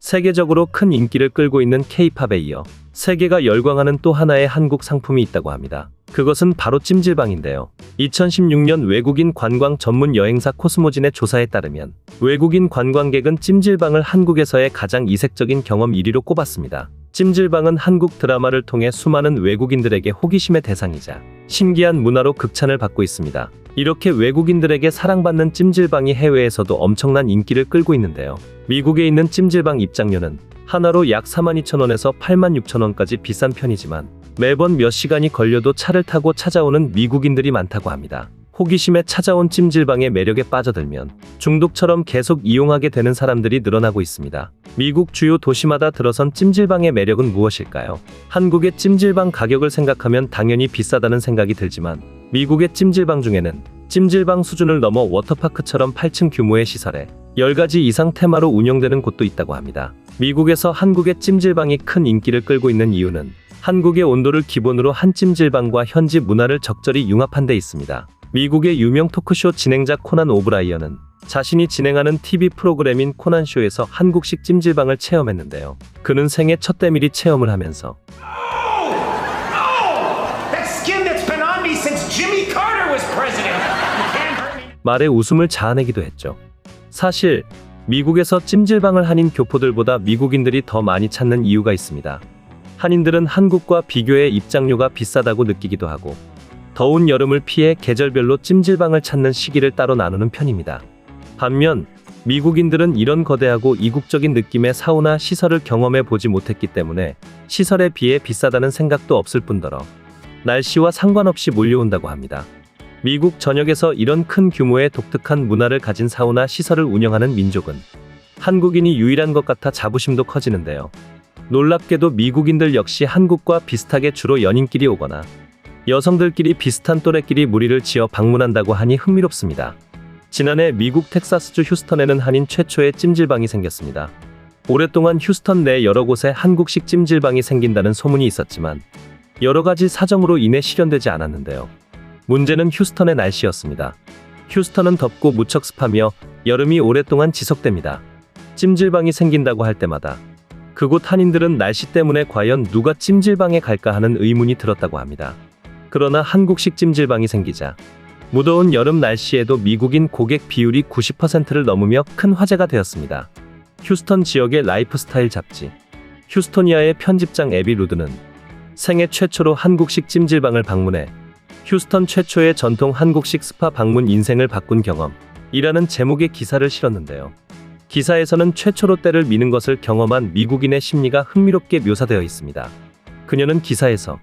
세계적으로 큰 인기를 끌고 있는 K-팝에 이어 세계가 열광하는 또 하나의 한국 상품이 있다고 합니다. 그것은 바로 찜질방인데요. 2016년 외국인 관광 전문 여행사 코스모진의 조사에 따르면 외국인 관광객은 찜질방을 한국에서의 가장 이색적인 경험 1위로 꼽았습니다. 찜질방은 한국 드라마를 통해 수많은 외국인들에게 호기심의 대상이자 신기한 문화로 극찬을 받고 있습니다. 이렇게 외국인들에게 사랑받는 찜질방이 해외에서도 엄청난 인기를 끌고 있는데요. 미국에 있는 찜질방 입장료는 하나로 약 42,000원에서 86,000원까지 비싼 편이지만 매번 몇 시간이 걸려도 차를 타고 찾아오는 미국인들이 많다고 합니다. 호기심에 찾아온 찜질방의 매력에 빠져들면 중독처럼 계속 이용하게 되는 사람들이 늘어나고 있습니다. 미국 주요 도시마다 들어선 찜질방의 매력은 무엇일까요? 한국의 찜질방 가격을 생각하면 당연히 비싸다는 생각이 들지만 미국의 찜질방 중에는 찜질방 수준을 넘어 워터파크처럼 8층 규모의 시설에 10가지 이상 테마로 운영되는 곳도 있다고 합니다. 미국에서 한국의 찜질방이 큰 인기를 끌고 있는 이유는 한국의 온도를 기본으로 한 찜질방과 현지 문화를 적절히 융합한 데 있습니다. 미국의 유명 토크쇼 진행자 코난 오브라이언은 자신이 진행하는 TV 프로그램인 코난쇼에서 한국식 찜질방을 체험했는데요. 그는 생애 첫 때밀이 체험을 하면서 말에 웃음을 자아내기도 했죠. 사실 미국에서 찜질방을 한인 교포들보다 미국인들이 더 많이 찾는 이유가 있습니다. 한인들은 한국과 비교해 입장료가 비싸다고 느끼기도 하고 더운 여름을 피해 계절별로 찜질방을 찾는 시기를 따로 나누는 편입니다. 반면 미국인들은 이런 거대하고 이국적인 느낌의 사우나 시설을 경험해 보지 못했기 때문에 시설에 비해 비싸다는 생각도 없을 뿐더러 날씨와 상관없이 몰려온다고 합니다. 미국 전역에서 이런 큰 규모의 독특한 문화를 가진 사우나 시설을 운영하는 민족은 한국인이 유일한 것 같아 자부심도 커지는데요. 놀랍게도 미국인들 역시 한국과 비슷하게 주로 연인끼리 오거나 여성들끼리 비슷한 또래끼리 무리를 지어 방문한다고 하니 흥미롭습니다. 지난해 미국 텍사스주 휴스턴에는 한인 최초의 찜질방이 생겼습니다. 오랫동안 휴스턴 내 여러 곳에 한국식 찜질방이 생긴다는 소문이 있었지만 여러 가지 사정으로 인해 실현되지 않았는데요. 문제는 휴스턴의 날씨였습니다. 휴스턴은 덥고 무척 습하며 여름이 오랫동안 지속됩니다. 찜질방이 생긴다고 할 때마다 그곳 한인들은 날씨 때문에 과연 누가 찜질방에 갈까 하는 의문이 들었다고 합니다. 그러나 한국식 찜질방이 생기자 무더운 여름 날씨에도 미국인 고객 비율이 90%를 넘으며 큰 화제가 되었습니다. 휴스턴 지역의 라이프스타일 잡지 휴스토니아의 편집장 애비 루드는 생애 최초로 한국식 찜질방을 방문해 휴스턴 최초의 전통 한국식 스파 방문 인생을 바꾼 경험이라는 제목의 기사를 실었는데요. 기사에서는 최초로 때를 미는 것을 경험한 미국인의 심리가 흥미롭게 묘사되어 있습니다. 그녀는 기사에서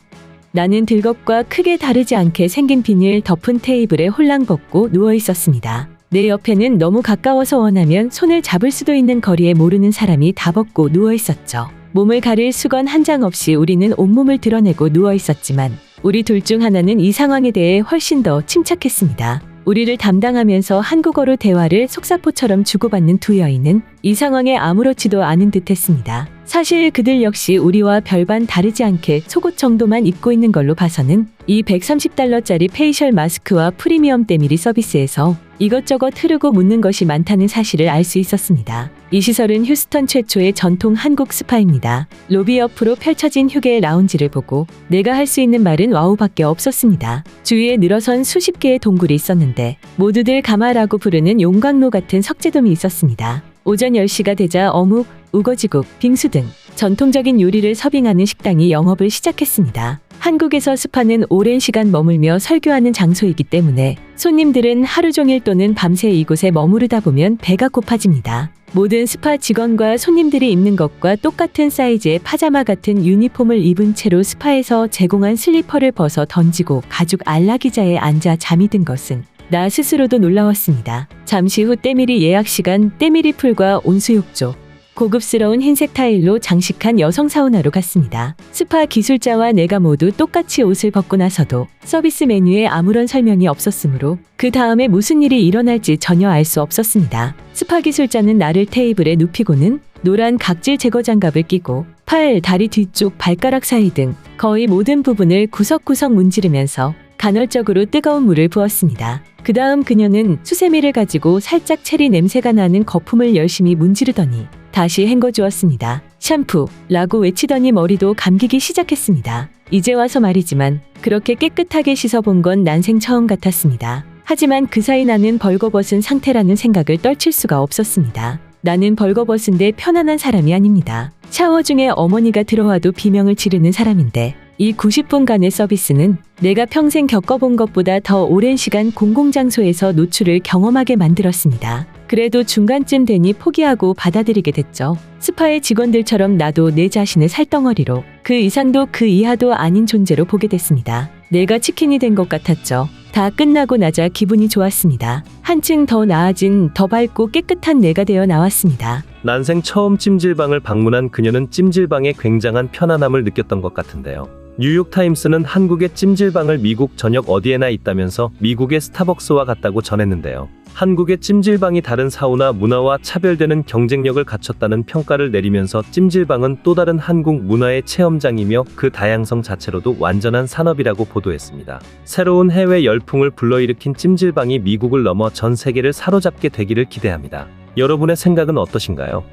나는 들것과 크게 다르지 않게 생긴 비닐 덮은 테이블에 홀랑 벗고 누워 있었습니다. 내 옆에는 너무 가까워서 원하면 손을 잡을 수도 있는 거리에 모르는 사람이 다 벗고 누워 있었죠. 몸을 가릴 수건 한 장 없이 우리는 온몸을 드러내고 누워 있었지만 우리 둘 중 하나는 이 상황에 대해 훨씬 더 침착했습니다. 우리를 담당하면서 한국어로 대화를 속사포처럼 주고받는 두 여인은 이 상황에 아무렇지도 않은 듯했습니다. 사실 그들 역시 우리와 별반 다르지 않게 속옷 정도만 입고 있는 걸로 봐서는 이 $130짜리 페이셜 마스크와 프리미엄 때밀이 서비스에서 이것저것 흐르고 묻는 것이 많다는 사실을 알 수 있었습니다. 이 시설은 휴스턴 최초의 전통 한국 스파입니다. 로비 옆으로 펼쳐진 휴게 라운지를 보고 내가 할 수 있는 말은 와우밖에 없었습니다. 주위에 늘어선 수십 개의 동굴이 있었는데 모두들 가마라고 부르는 용광로 같은 석재돔이 있었습니다. 오전 10시가 되자 어묵, 우거지국, 빙수 등 전통적인 요리를 서빙하는 식당이 영업을 시작했습니다. 한국에서 스파는 오랜 시간 머물며 설교하는 장소이기 때문에 손님들은 하루 종일 또는 밤새 이곳에 머무르다 보면 배가 고파집니다. 모든 스파 직원과 손님들이 입는 것과 똑같은 사이즈의 파자마 같은 유니폼을 입은 채로 스파에서 제공한 슬리퍼를 벗어 던지고 가죽 안락의자에 앉아 잠이 든 것은 나 스스로도 놀라웠습니다. 잠시 후 때밀이 예약 시간 때밀이 풀과 온수욕조, 고급스러운 흰색 타일로 장식한 여성 사우나로 갔습니다. 스파 기술자와 내가 모두 똑같이 옷을 벗고 나서도 서비스 메뉴에 아무런 설명이 없었으므로 그 다음에 무슨 일이 일어날지 전혀 알 수 없었습니다. 스파 기술자는 나를 테이블에 눕히고는 노란 각질 제거 장갑을 끼고 팔, 다리 뒤쪽, 발가락 사이 등 거의 모든 부분을 구석구석 문지르면서 간헐적으로 뜨거운 물을 부었습니다. 그 다음 그녀는 수세미를 가지고 살짝 체리 냄새가 나는 거품을 열심히 문지르더니 다시 헹궈주었습니다. 샴푸라고 외치더니 머리도 감기기 시작했습니다. 이제 와서 말이지만 그렇게 깨끗하게 씻어본 건 난생 처음 같았습니다. 하지만 그 사이 나는 벌거벗은 상태라는 생각을 떨칠 수가 없었습니다. 나는 벌거벗은데 편안한 사람이 아닙니다. 샤워 중에 어머니가 들어와도 비명을 지르는 사람인데 이 90분간의 서비스는 내가 평생 겪어본 것보다 더 오랜 시간 공공장소에서 노출을 경험하게 만들었습니다. 그래도 중간쯤 되니 포기하고 받아들이게 됐죠. 스파의 직원들처럼 나도 내 자신을 살덩어리로 그 이상도 그 이하도 아닌 존재로 보게 됐습니다. 내가 치킨이 된 것 같았죠. 다 끝나고 나자 기분이 좋았습니다. 한층 더 나아진 더 밝고 깨끗한 내가 되어 나왔습니다. 난생 처음 찜질방을 방문한 그녀는 찜질방의 굉장한 편안함을 느꼈던 것 같은데요. 뉴욕타임스는 한국의 찜질방을 미국 전역 어디에나 있다면서 미국의 스타벅스와 같다고 전했는데요. 한국의 찜질방이 다른 사우나 문화와 차별되는 경쟁력을 갖췄다는 평가를 내리면서 찜질방은 또 다른 한국 문화의 체험장이며 그 다양성 자체로도 완전한 산업이라고 보도했습니다. 새로운 해외 열풍을 불러일으킨 찜질방이 미국을 넘어 전 세계를 사로잡게 되기를 기대합니다. 여러분의 생각은 어떠신가요?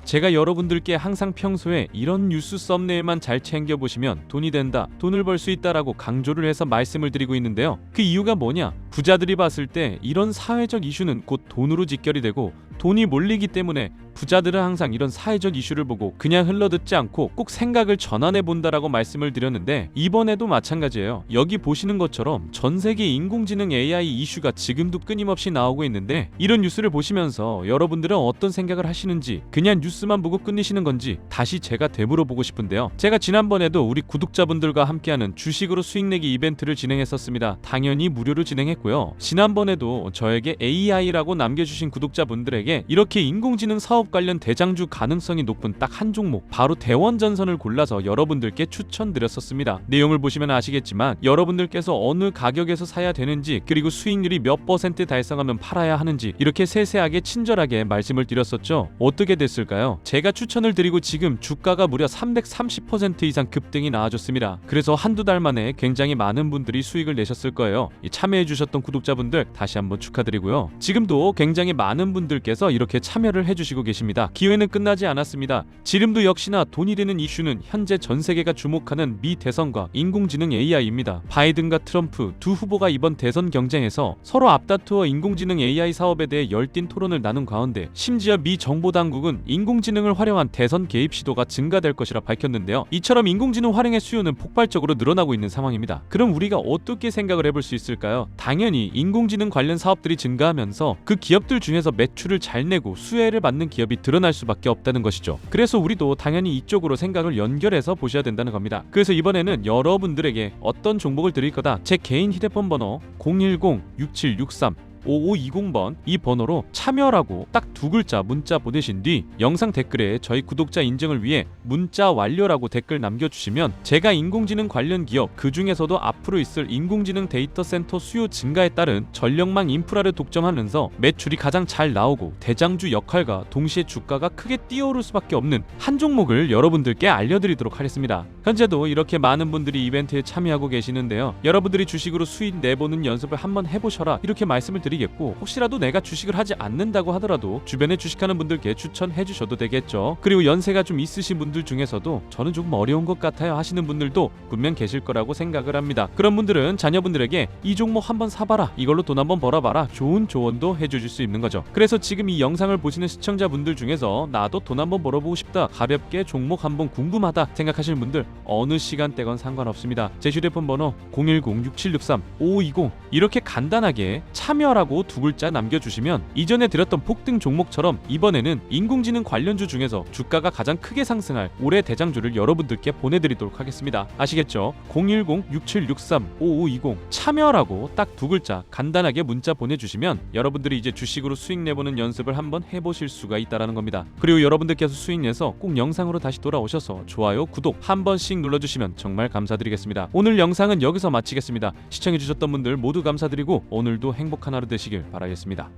제가 여러분들께 항상 평소에 이런 뉴스 썸네일만 잘 챙겨보시면 돈이 된다, 돈을 벌 수 있다라고 강조를 해서 말씀을 드리고 있는데요. 그 이유가 뭐냐? 부자들이 봤을 때 이런 사회적 이슈는 곧 돈으로 직결이 되고 돈이 몰리기 때문에 부자들은 항상 이런 사회적 이슈를 보고 그냥 흘러듣지 않고 꼭 생각을 전환해 본다라고 말씀을 드렸는데 이번에도 마찬가지예요. 여기 보시는 것처럼 전 세계 인공지능 AI 이슈가 지금도 끊임없이 나오고 있는데 이런 뉴스를 보시면서 여러분들은 어떤 생각을 하시는지 그냥 뉴스만 보고 끝내시는 건지 다시 제가 되물어 보고 싶은데요. 제가 지난번에도 우리 구독자분들과 함께하는 주식으로 수익 내기 이벤트를 진행했었습니다. 당연히 무료로 진행했고요. 지난번에도 저에게 AI라고 남겨주신 구독자분들에게 이렇게 인공지능 사업 관련 대장주 가능성이 높은 딱 한 종목 바로 대원전선을 골라서 여러분들께 추천드렸었습니다. 내용을 보시면 아시겠지만 여러분들께서 어느 가격에서 사야 되는지 그리고 수익률이 몇 퍼센트 달성하면 팔아야 하는지 이렇게 세세하게 친절하게 말씀을 드렸었죠. 어떻게 됐을까요? 제가 추천을 드리고 지금 주가가 무려 330% 이상 급등이 나와줬습니다. 그래서 한두 달 만에 굉장히 많은 분들이 수익을 내셨을 거예요. 참여해주셨던 구독자분들 다시 한번 축하드리고요. 지금도 굉장히 많은 분들께서 이렇게 참여를 해주시고 계십니다. 기회는 끝나지 않았습니다. 지금도 역시나 돈이 되는 이슈는 현재 전 세계가 주목하는 미 대선과 인공지능 AI입니다. 바이든과 트럼프 두 후보가 이번 대선 경쟁에서 서로 앞다투어 인공지능 AI 사업에 대해 열띤 토론을 나눈 가운데 심지어 미 정보당국은 인공지능을 활용한 대선 개입 시도가 증가될 것이라 밝혔는데요. 이처럼 인공지능 활용의 수요는 폭발적으로 늘어나고 있는 상황입니다. 그럼 우리가 어떻게 생각을 해볼 수 있을까요? 당연히 인공지능 관련 사업들이 증가하면서 그 기업들 중에서 매출을 잘 내고 수혜를 받는 기업이 드러날 수밖에 없다는 것이죠. 그래서 우리도 당연히 이쪽으로 생각을 연결해서 보셔야 된다는 겁니다. 그래서 이번에는 여러분들에게 어떤 종목을 드릴 거다. 제 개인 휴대폰 번호 010-6763 5520번 이 번호로 참여라고 딱 두 글자 문자 보내신 뒤 영상 댓글에 저희 구독자 인증을 위해 문자 완료라고 댓글 남겨주시면 제가 인공지능 관련 기업 그 중에서도 앞으로 있을 인공지능 데이터 센터 수요 증가에 따른 전력망 인프라를 독점하면서 매출이 가장 잘 나오고 대장주 역할과 동시에 주가가 크게 뛰어오를 수밖에 없는 한 종목을 여러분들께 알려드리도록 하겠습니다. 현재도 이렇게 많은 분들이 이벤트에 참여하고 계시는데요. 여러분들이 주식으로 수익 내보는 연습을 한번 해보셔라 이렇게 말씀을 드리겠고 혹시라도 내가 주식을 하지 않는다고 하더라도 주변에 주식하는 분들께 추천해 주셔도 되겠죠. 그리고 연세가 좀 있으신 분들 중에서도 저는 조금 어려운 것 같아요 하시는 분들도 분명 계실 거라고 생각을 합니다. 그런 분들은 자녀분들에게 이 종목 한번 사봐라 이걸로 돈 한번 벌어봐라 좋은 조언도 해주실 수 있는 거죠. 그래서 지금 이 영상을 보시는 시청자분들 중에서 나도 돈 한번 벌어보고 싶다 가볍게 종목 한번 궁금하다 생각하시는 분들 어느 시간대건 상관없습니다. 제 휴대폰 번호 010-6763-5520 이렇게 간단하게 참여라고 두 글자 남겨주시면 이전에 드렸던 폭등 종목처럼 이번에는 인공지능 관련주 중에서 주가가 가장 크게 상승할 올해 대장주를 여러분들께 보내드리도록 하겠습니다. 아시겠죠? 010-6763-5520 참여라고 딱 두 글자 간단하게 문자 보내주시면 여러분들이 이제 주식으로 수익 내보는 연습을 한번 해보실 수가 있다는 겁니다. 그리고 여러분들께서 수익 내서 꼭 영상으로 다시 돌아오셔서 좋아요, 구독 한 번씩 눌러주시면 정말 감사드리겠습니다. 오늘 영상은 여기서 마치겠습니다. 시청해주셨던 분들 모두 감사드리고 오늘도 행복한 하루 되시길 바라겠습니다.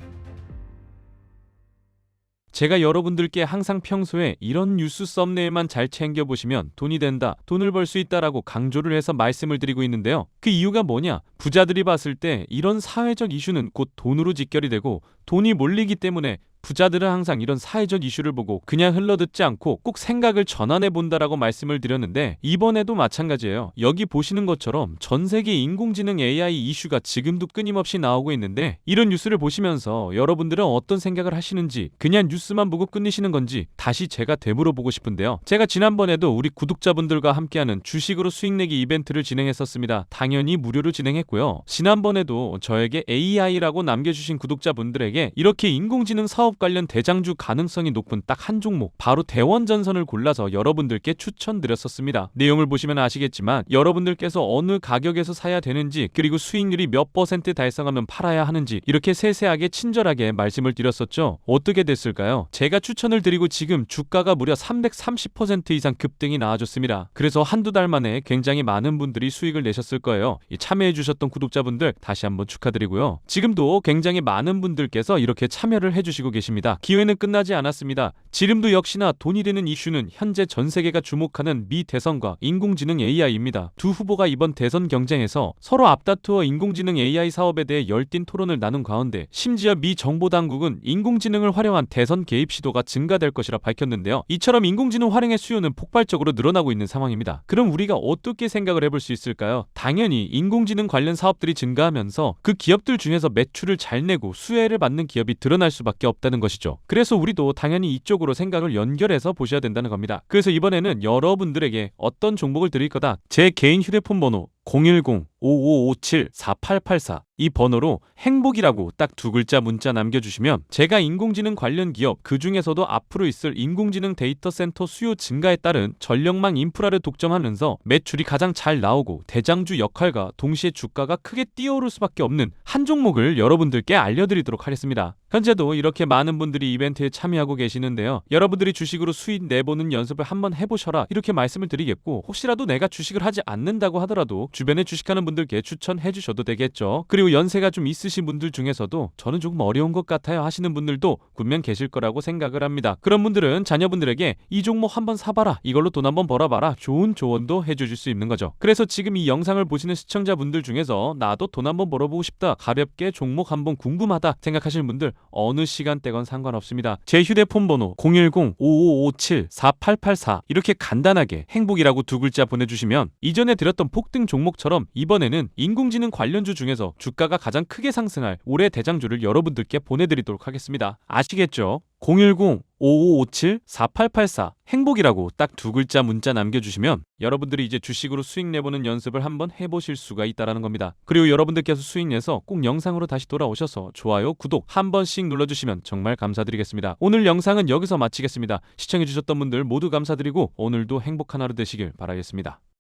제가 여러분들께 항상 평소에 이런 뉴스 썸네일만 잘 챙겨보시면 돈이 된다, 돈을 벌 수 있다라고 강조를 해서 말씀을 드리고 있는데요. 그 이유가 뭐냐? 부자들이 봤을 때 이런 사회적 이슈는 곧 돈으로 직결이 되고 돈이 몰리기 때문에 부자들은 항상 이런 사회적 이슈를 보고 그냥 흘러듣지 않고 꼭 생각을 전환해 본다라고 말씀을 드렸는데 이번에도 마찬가지예요. 여기 보시는 것처럼 전 세계 인공지능 AI 이슈가 지금도 끊임없이 나오고 있는데 이런 뉴스를 보시면서 여러분들은 어떤 생각을 하시는지 그냥 뉴스만 보고 끝내시는 건지 다시 제가 되물어보고 싶은데요. 제가 지난번에도 우리 구독자분들과 함께하는 주식으로 수익 내기 이벤트를 진행했었습니다. 당연히 무료로 진행했고요. 지난번에도 저에게 AI라고 남겨주신 구독자분들에게 이렇게 인공지능 사업 관련 대장주 가능성이 높은 딱 한 종목 바로 대원전선을 골라서 여러분들께 추천드렸었습니다. 내용을 보시면 아시겠지만 여러분들께서 어느 가격에서 사야 되는지 그리고 수익률이 몇 % 달성하면 팔아야 하는지 이렇게 세세하게 친절하게 말씀을 드렸었죠. 어떻게 됐을까요? 제가 추천을 드리고 지금 주가가 무려 330% 이상 급등이 나와줬습니다. 그래서 한두 달 만에 굉장히 많은 분들이 수익을 내셨을 거예요. 참여해주셨던 구독자분들 다시 한번 축하드리고요. 지금도 굉장히 많은 분들께서 이렇게 참여를 해주시고 계십니다. 기회는 끝나지 않았습니다. 지금도 역시나 돈이 되는 이슈는 현재 전 세계가 주목하는 미 대선과 인공지능 AI입니다. 두 후보가 이번 대선 경쟁에서 서로 앞다투어 인공지능 AI 사업에 대해 열띤 토론을 나눈 가운데 심지어 미 정보당국은 인공지능을 활용한 대선 개입 시도가 증가될 것이라 밝혔는데요. 이처럼 인공지능 활용의 수요는 폭발적으로 늘어나고 있는 상황입니다. 그럼 우리가 어떻게 생각을 해볼 수 있을까요? 당연히 인공지능 관련 사업들이 증가하면서 그 기업들 중에서 매출을 잘 내고 수혜를 받는 기업이 드러날 수밖에 없다는 것이죠. 그래서 우리도 당연히 이쪽으로 생각을 연결해서 보셔야 된다는 겁니다. 그래서 이번에는 여러분들에게 어떤 종목을 드릴 거다. 제 개인 휴대폰 번호 010-5557-4884 이 번호로 행복이라고 딱 두 글자 문자 남겨주시면 제가 인공지능 관련 기업 그 중에서도 앞으로 있을 인공지능 데이터 센터 수요 증가에 따른 전력망 인프라를 독점하면서 매출이 가장 잘 나오고 대장주 역할과 동시에 주가가 크게 뛰어오를 수밖에 없는 한 종목을 여러분들께 알려드리도록 하겠습니다. 현재도 이렇게 많은 분들이 이벤트에 참여하고 계시는데요. 여러분들이 주식으로 수익 내보는 연습을 한번 해보셔라 이렇게 말씀을 드리겠고 혹시라도 내가 주식을 하지 않는다고 하더라도 주변에 주식하는 분들께 추천해 주셔도 되겠죠. 그리고 연세가 좀 있으신 분들 중에서도 저는 조금 어려운 것 같아요 하시는 분들도 분명 계실 거라고 생각을 합니다. 그런 분들은 자녀분들에게 이 종목 한번 사봐라 이걸로 돈 한번 벌어봐라 좋은 조언도 해주실 수 있는 거죠. 그래서 지금 이 영상을 보시는 시청자분들 중에서 나도 돈 한번 벌어보고 싶다 가볍게 종목 한번 궁금하다 생각하시는 분들 어느 시간대건 상관없습니다. 제 휴대폰 번호 010-5557-4884 이렇게 간단하게 행복이라고 두 글자 보내주시면 이전에 드렸던 폭등 종목처럼 이번에는 인공지능 관련주 중에서 주가가 가장 크게 상승할 올해 대장주를 여러분들께 보내드리도록 하겠습니다. 아시겠죠? 010-5557-4884 행복이라고 딱 두 글자 문자 남겨주시면 여러분들이 이제 주식으로 수익 내보는 연습을 한번 해보실 수가 있다는 겁니다. 그리고 여러분들께서 수익 내서 꼭 영상으로 다시 돌아오셔서 좋아요, 구독 한 번씩 눌러주시면 정말 감사드리겠습니다. 오늘 영상은 여기서 마치겠습니다. 시청해주셨던 분들 모두 감사드리고 오늘도 행복한 하루 되시길 바라겠습니다.